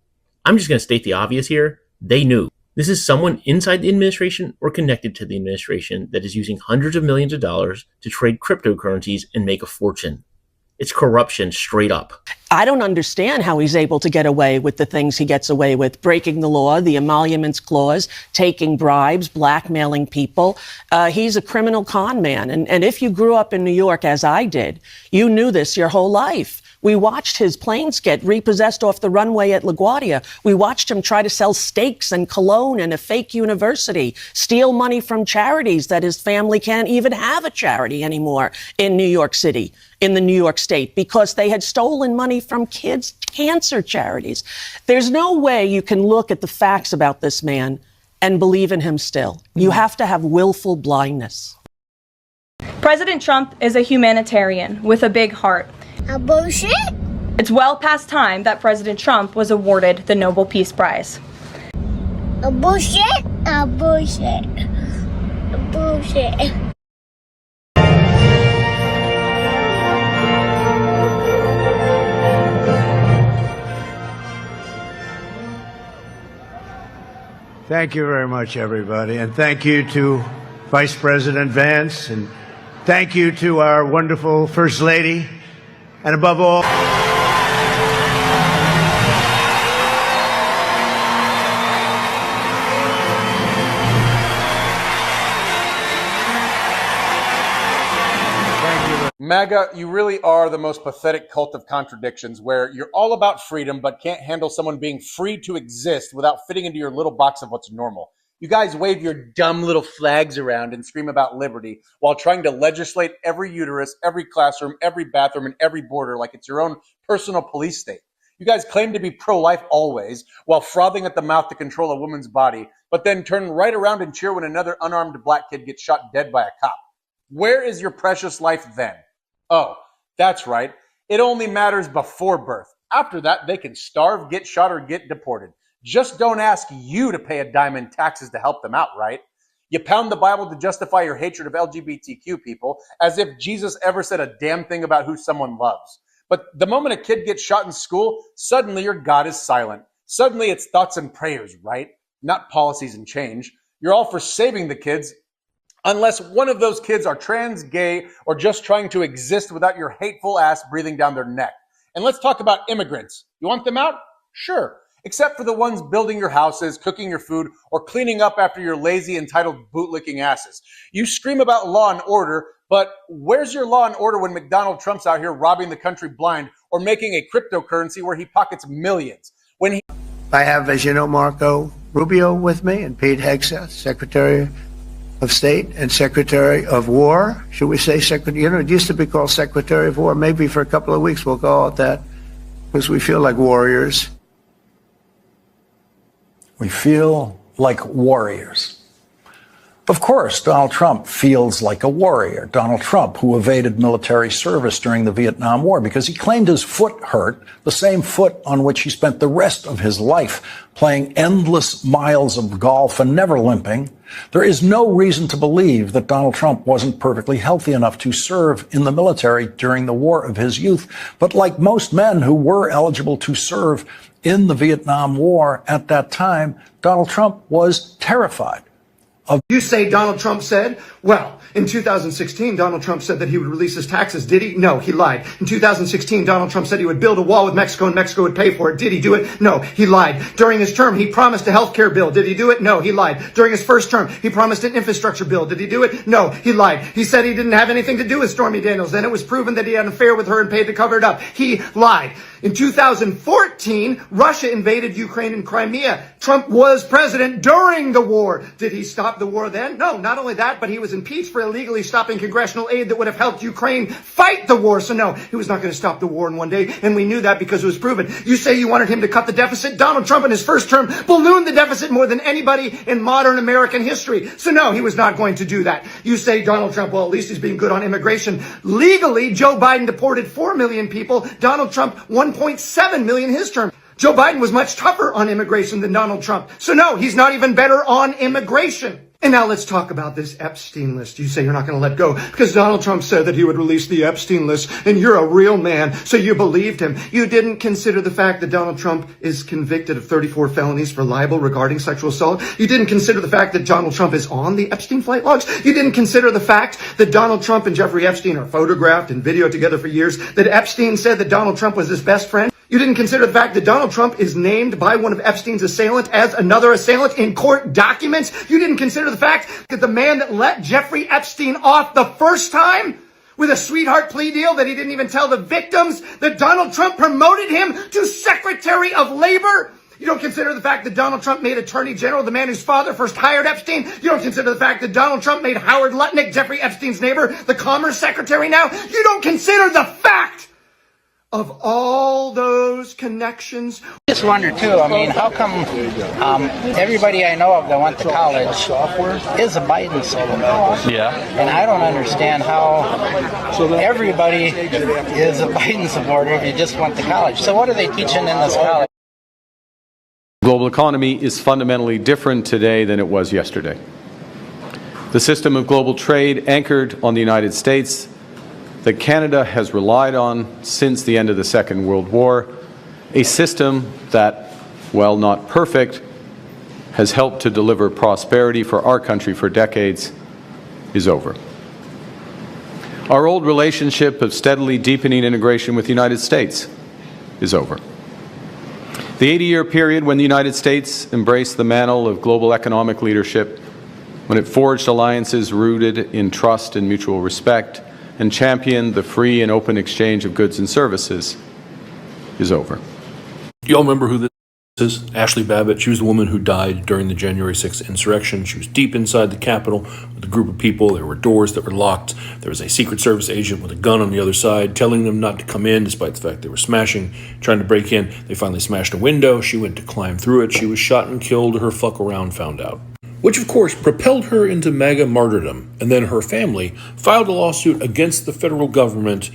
I'm just going to state the obvious here. They knew. This is someone inside the administration or connected to the administration that is using hundreds of millions of dollars to trade cryptocurrencies and make a fortune. It's corruption straight up. I don't understand how he's able to get away with the things he gets away with, breaking the law, the emoluments clause, taking bribes, blackmailing people. He's a criminal con man. And if you grew up in New York, as I did, you knew this your whole life. We watched his planes get repossessed off the runway at LaGuardia. We watched him try to sell steaks and cologne in a fake university, steal money from charities that his family can't even have a charity anymore in New York City, in the New York State, because they had stolen money from kids' cancer charities. There's no way you can look at the facts about this man and believe in him still. You have to have willful blindness. President Trump is a humanitarian with a big heart. A bullshit? It's well past time that President Trump was awarded the Nobel Peace Prize. A bullshit? A bullshit. A bullshit. Thank you very much, everybody. And thank you to Vice President Vance. And thank you to our wonderful First Lady. And above all, MAGA, you really are the most pathetic cult of contradictions, where you're all about freedom but can't handle someone being free to exist without fitting into your little box of what's normal. You guys wave your dumb little flags around and scream about liberty while trying to legislate every uterus, every classroom, every bathroom, and every border like it's your own personal police state. You guys claim to be pro-life always while frothing at the mouth to control a woman's body, but then turn right around and cheer when another unarmed black kid gets shot dead by a cop. Where is your precious life then? Oh, that's right. It only matters before birth. After that, they can starve, get shot, or get deported. Just don't ask you to pay a dime in taxes to help them out, right? You pound the Bible to justify your hatred of LGBTQ people as if Jesus ever said a damn thing about who someone loves. But the moment a kid gets shot in school, suddenly your God is silent. Suddenly it's thoughts and prayers, right? Not policies and change. You're all for saving the kids, unless one of those kids are trans, gay, or just trying to exist without your hateful ass breathing down their neck. And let's talk about immigrants. You want them out? Sure. Except for the ones building your houses, cooking your food, or cleaning up after your lazy, entitled, bootlicking asses. You scream about law and order, but where's your law and order when McDonald Trump's out here robbing the country blind or making a cryptocurrency where he pockets millions? I have, as you know, Marco Rubio with me and Pete Hegseth, Secretary of State and Secretary of War. Should we say Secretary? You know, it used to be called Secretary of War. Maybe for a couple of weeks we'll call it that because we feel like warriors. We feel like warriors. Of course, Donald Trump feels like a warrior. Donald Trump, who evaded military service during the Vietnam War because he claimed his foot hurt, the same foot on which he spent the rest of his life playing endless miles of golf and never limping. There is no reason to believe that Donald Trump wasn't perfectly healthy enough to serve in the military during the war of his youth. But like most men who were eligible to serve in the Vietnam War at that time, Donald Trump was terrified. You say Donald Trump said, well, in 2016, Donald Trump said that he would release his taxes. Did he? No, he lied. In 2016, Donald Trump said he would build a wall with Mexico and Mexico would pay for it. Did he do it? No, he lied. During his term, he promised a health care bill. Did he do it? No, he lied. During his first term, he promised an infrastructure bill. Did he do it? No, he lied. He said he didn't have anything to do with Stormy Daniels. Then it was proven that he had an affair with her and paid to cover it up. He lied. In 2014, Russia invaded Ukraine and Crimea. Trump was president during the war. Did he stop the war then? No, not only that, but he was impeached for illegally stopping congressional aid that would have helped Ukraine fight the war. So no, he was not going to stop the war in one day. And we knew that because it was proven. You say you wanted him to cut the deficit. Donald Trump in his first term ballooned the deficit more than anybody in modern American history. So no, he was not going to do that. You say Donald Trump, well, at least he's being good on immigration. Legally, Joe Biden deported 4 million people. Donald Trump, 1.7 million his term. Joe Biden was much tougher on immigration than Donald Trump. So no, he's not even better on immigration. And now let's talk about this Epstein list. You say you're not going to let go because Donald Trump said that he would release the Epstein list, and you're a real man, so you believed him. You didn't consider the fact that Donald Trump is convicted of 34 felonies for libel regarding sexual assault. You didn't consider the fact that Donald Trump is on the Epstein flight logs. You didn't consider the fact that Donald Trump and Jeffrey Epstein are photographed and videoed together for years, that Epstein said that Donald Trump was his best friend. You didn't consider the fact that Donald Trump is named by one of Epstein's assailants as another assailant in court documents. You didn't consider the fact that the man that let Jeffrey Epstein off the first time with a sweetheart plea deal that he didn't even tell the victims, that Donald Trump promoted him to Secretary of Labor. You don't consider the fact that Donald Trump made Attorney General the man whose father first hired Epstein. You don't consider the fact that Donald Trump made Howard Lutnick, Jeffrey Epstein's neighbor, the Commerce Secretary now. You don't consider the fact of all those connections. Just wonder too, I mean, how come everybody I know of that went to college is a Biden supporter? Yeah. And I don't understand how everybody is a Biden supporter if you just went to college. So what are they teaching in this college? Global economy is fundamentally different today than it was yesterday. The system of global trade anchored on the United States that Canada has relied on since the end of the Second World War, a system that, while not perfect, has helped to deliver prosperity for our country for decades, is over. Our old relationship of steadily deepening integration with the United States is over. The 80-year period when the United States embraced the mantle of global economic leadership, when it forged alliances rooted in trust and mutual respect, and championed the free and open exchange of goods and services, is over. You all remember who this is? Ashley Babbitt. She was the woman who died during the January 6th insurrection. She was deep inside the Capitol with a group of people. There were doors that were locked. There was a Secret Service agent with a gun on the other side telling them not to come in, despite the fact they were trying to break in. They finally smashed a window. She went to climb through it. She was shot and killed. Her fuck around found out, which of course propelled her into MAGA martyrdom. And then her family filed a lawsuit against the federal government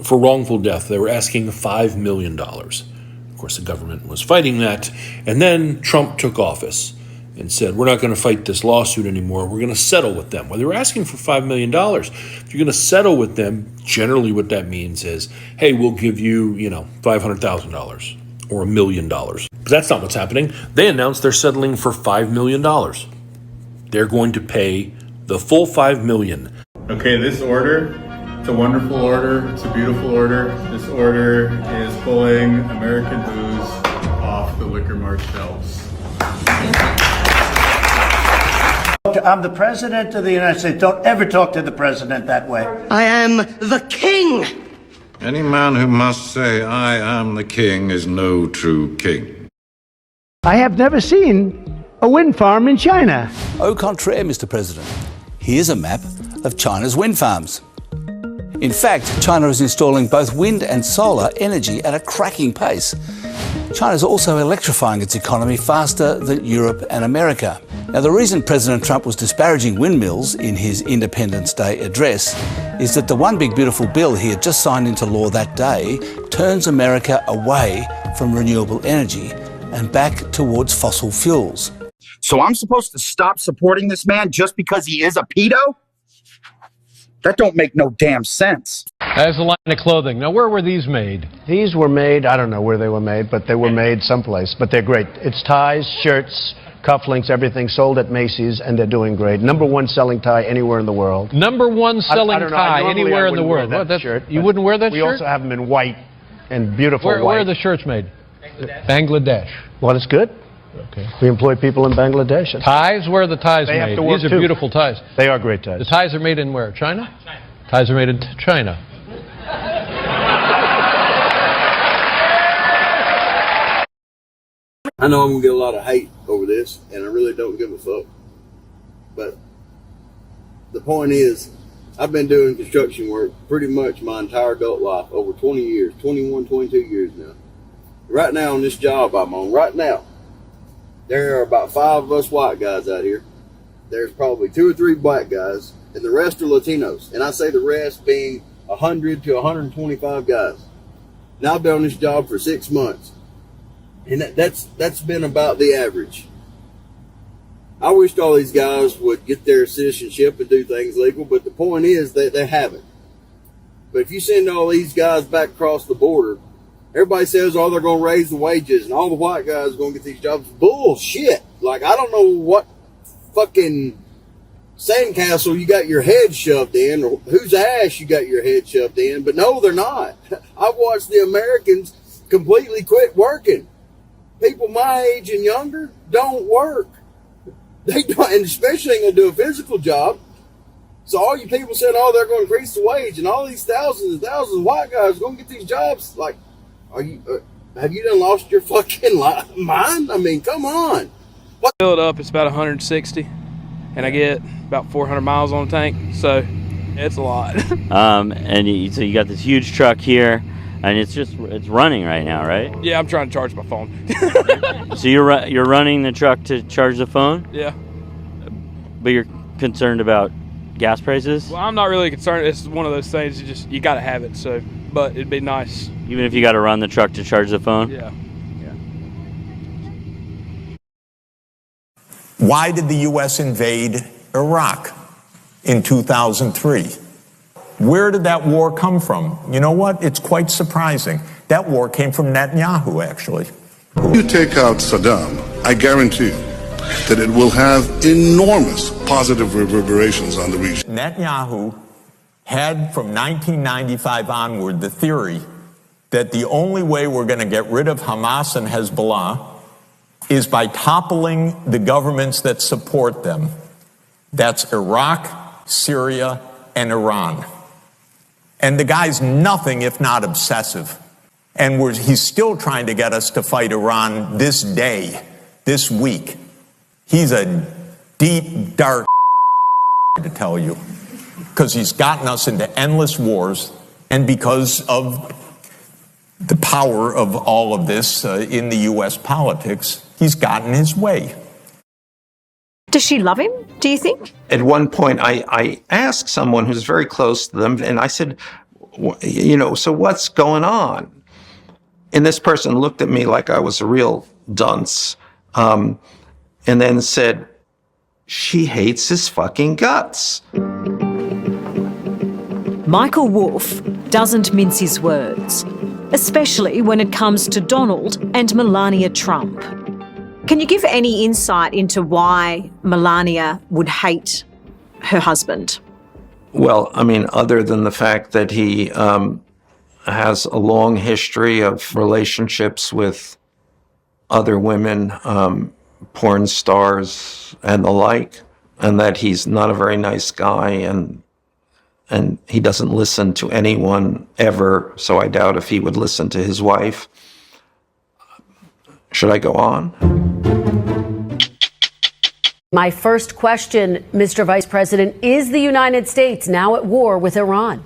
for wrongful death. They were asking $5 million. Of course, the government was fighting that. And then Trump took office and said, we're not going to fight this lawsuit anymore. We're going to settle with them. Well, they were asking for $5 million. If you're going to settle with them, generally what that means is, hey, we'll give you, $500,000 or $1 million. But that's not what's happening. They announced they're settling for $5 million. They're going to pay the full $5 million. Okay, this order, it's a wonderful order. It's a beautiful order. This order is pulling American booze off the liquor mart shelves. I'm the President of the United States. Don't ever talk to the President that way. I am the king. Any man who must say, I am the king, is no true king. I have never seen a wind farm in China. Au contraire, Mr. President. Here's a map of China's wind farms. In fact, China is installing both wind and solar energy at a cracking pace. China is also electrifying its economy faster than Europe and America. Now, the reason President Trump was disparaging windmills in his Independence Day address is that the One Big Beautiful Bill he had just signed into law that day turns America away from renewable energy and back towards fossil fuels. So I'm supposed to stop supporting this man just because he is a pedo? That don't make no damn sense. As a line of clothing. Now, where were these made? These were made, I don't know where they were made, but they were made someplace. But they're great. It's ties, shirts, cufflinks, everything sold at Macy's, and they're doing great. #1 selling tie anywhere in the world. #1 selling tie anywhere in the world. You wouldn't wear that shirt? We also have them in white and beautiful white. Where are the shirts made? Bangladesh. Well, it's good. Okay. We employ people in Bangladesh. Ties? Where are the ties they made? Have to work These are beautiful ties. They are great ties. The ties are made in where? China? China. Ties are made in China. I know I'm going to get a lot of hate over this, and I really don't give a fuck. But the point is, I've been doing construction work pretty much my entire adult life, over 20 years, 21, 22 years now. Right now on this job I'm on, right now, there are about 5 of us white guys out here. There's probably 2 or 3 black guys, and the rest are Latinos. And I say the rest being 100 to 125 guys. Now I've been on this job for 6 months. And that's been about the average. I wished all these guys would get their citizenship and do things legal, but the point is that they haven't. But if you send all these guys back across the border, everybody says, oh, they're going to raise the wages and all the white guys are going to get these jobs. Bullshit. Like, I don't know what fucking sandcastle you got your head shoved in, or whose ass you got your head shoved in, but no, they're not. I've watched the Americans completely quit working. People my age and younger don't work. They don't, and especially ain't going to do a physical job. So all you people said, oh, they're going to increase the wage, and all these thousands and thousands of white guys are going to get these jobs. Like, are you? Have you done lost your fucking mind? I mean, come on. Fill it up, it's about 160, and I get about 400 miles on the tank, so it's a lot. So you got this huge truck here, and it's running right now, right? Yeah, I'm trying to charge my phone. So you're running the truck to charge the phone? Yeah. But you're concerned about gas prices? Well, I'm not really concerned. It's one of those things you got to have it. So, but it'd be nice. Even if you got to run the truck to charge the phone? Yeah. Why did the U.S. invade Iraq in 2003? Where did that war come from? You know what? It's quite surprising. That war came from Netanyahu, actually. If you take out Saddam, I guarantee that it will have enormous positive reverberations on the region. Netanyahu had, from 1995 onward, the theory that the only way we're going to get rid of Hamas and Hezbollah is by toppling the governments that support them. That's Iraq, Syria, and Iran. And the guy's nothing if not obsessive. And he's still trying to get us to fight Iran this day, this week. He's a deep, dark to tell you, because he's gotten us into endless wars, and because of the power of all of this in the U.S. politics, he's gotten his way. Does she love him, do you think? At one point, I asked someone who's very close to them, and I said, so what's going on? And this person looked at me like I was a real dunce, and then said, she hates his fucking guts. Michael Wolff doesn't mince his words, especially when it comes to Donald and Melania Trump. Can you give any insight into why Melania would hate her husband? Well, I mean, other than the fact that he has a long history of relationships with other women, porn stars and the like, and that he's not a very nice guy, and he doesn't listen to anyone ever, so I doubt if he would listen to his wife. Should I go on? My first question, Mr. Vice President, is the United States now at war with Iran?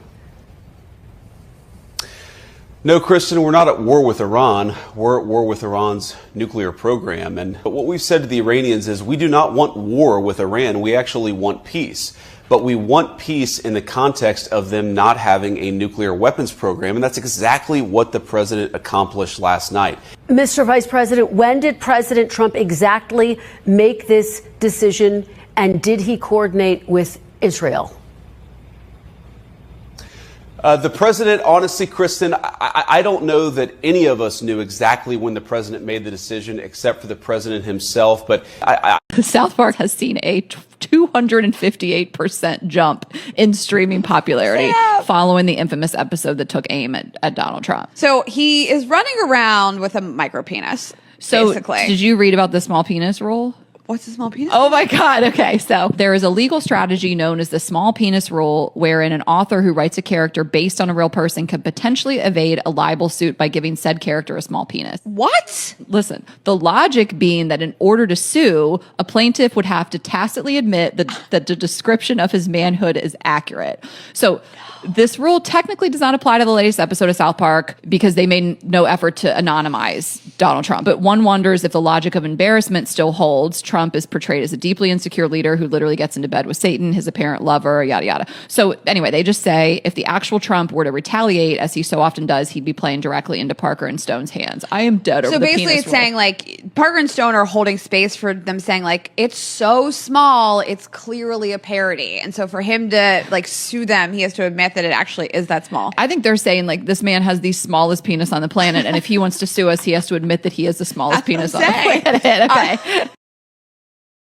No, Kristen, we're not at war with Iran. We're at war with Iran's nuclear program. And what we've said to the Iranians is we do not want war with Iran. We actually want peace. But we want peace in the context of them not having a nuclear weapons program. And that's exactly what the president accomplished last night. Mr. Vice President, when did President Trump exactly make this decision, and did he coordinate with Israel? The president, honestly, Kristen, I don't know that any of us knew exactly when the president made the decision, except for the president himself. But South Park has seen a 258% jump in streaming popularity following the infamous episode that took aim at Donald Trump. So he is running around with a micro penis. So basically. Did you read about the small penis rule? What's a small penis? Oh my God. Okay. So there is a legal strategy known as the small penis rule, wherein an author who writes a character based on a real person can potentially evade a libel suit by giving said character a small penis. What? Listen, the logic being that in order to sue, a plaintiff would have to tacitly admit that the description of his manhood is accurate. So This rule technically does not apply to the latest episode of South Park because they made no effort to anonymize Donald Trump. But one wonders if the logic of embarrassment still holds. Trump is portrayed as a deeply insecure leader who literally gets into bed with Satan, his apparent lover, yada, yada. So anyway, they just say if the actual Trump were to retaliate, as he so often does, he'd be playing directly into Parker and Stone's hands. I am dead over So the basically penis it's rule. saying like Parker and Stone are holding space for them saying like it's so small, it's clearly a parody. And so for him to like sue them, he has to admit that it actually is that small. I think they're saying like this man has the smallest penis on the planet, and if he wants to sue us, he has to admit that he has the smallest penis on the planet. Okay.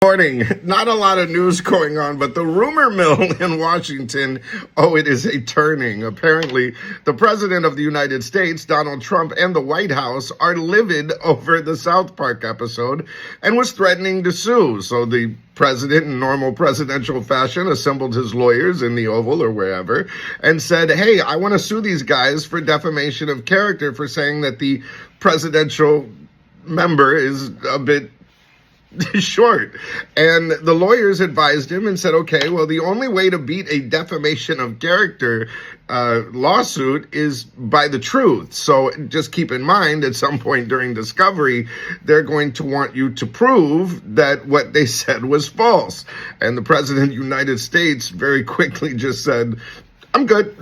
Morning. Not a lot of news going on, but the rumor mill in Washington, it is a turning. Apparently, the president of the United States, Donald Trump, and the White House are livid over the South Park episode and was threatening to sue. So the president, in normal presidential fashion, assembled his lawyers in the Oval or wherever and said, hey, I want to sue these guys for defamation of character for saying that the presidential member is a bit short. And the lawyers advised him and said, okay, well, the only way to beat a defamation of character lawsuit is by the truth. So just keep in mind, at some point during discovery, they're going to want you to prove that what they said was false. And the president of the United States very quickly just said, I'm good.